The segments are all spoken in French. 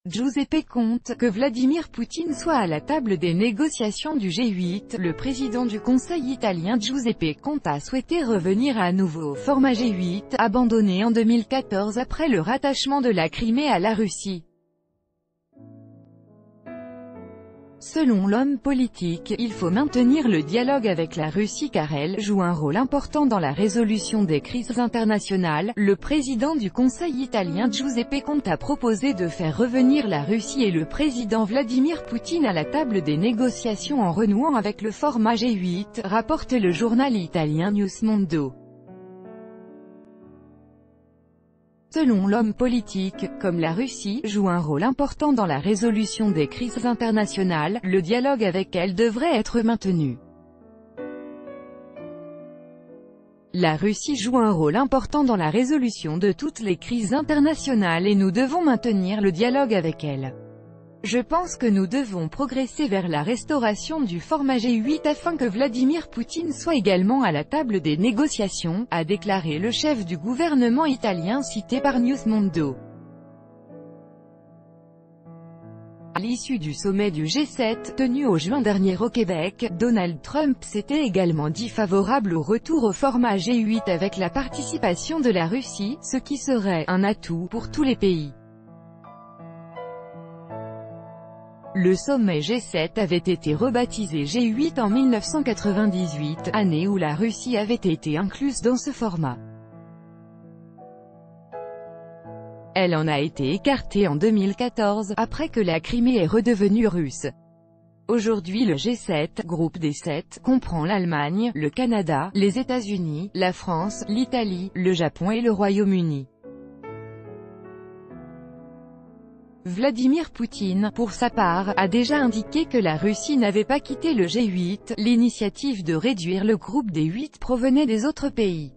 Giuseppe Conte, que Vladimir Poutine soit à la table des négociations du G8. Le président du Conseil italien Giuseppe Conte a souhaité revenir à nouveau au format G8, abandonné en 2014 après le rattachement de la Crimée à la Russie. Selon l'homme politique, il faut maintenir le dialogue avec la Russie car elle joue un rôle important dans la résolution des crises internationales. Le président du Conseil italien Giuseppe Conte a proposé de faire revenir la Russie et le président Vladimir Poutine à la table des négociations en renouant avec le format G8, rapporte le journal italien Newsmondo. Selon l'homme politique, comme la Russie joue un rôle important dans la résolution des crises internationales, le dialogue avec elle devrait être maintenu. La Russie joue un rôle important dans la résolution de toutes les crises internationales et nous devons maintenir le dialogue avec elle. Je pense que nous devons progresser vers la restauration du format G8 afin que Vladimir Poutine soit également à la table des négociations, a déclaré le chef du gouvernement italien cité par Newsmondo. À l'issue du sommet du G7, tenu au juin dernier au Québec, Donald Trump s'était également dit favorable au retour au format G8 avec la participation de la Russie, ce qui serait un atout pour tous les pays. Le sommet G7 avait été rebaptisé G8 en 1998, année où la Russie avait été incluse dans ce format. Elle en a été écartée en 2014, après que la Crimée est redevenue russe. Aujourd'hui le G7, groupe des 7, comprend l'Allemagne, le Canada, les États-Unis, la France, l'Italie, le Japon et le Royaume-Uni. Vladimir Poutine, pour sa part, a déjà indiqué que la Russie n'avait pas quitté le G8, l'initiative de réduire le groupe des 8 provenait des autres pays.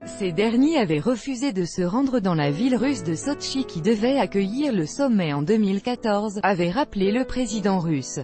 Ces derniers avaient refusé de se rendre dans la ville russe de Sotchi qui devait accueillir le sommet en 2014, avait rappelé le président russe.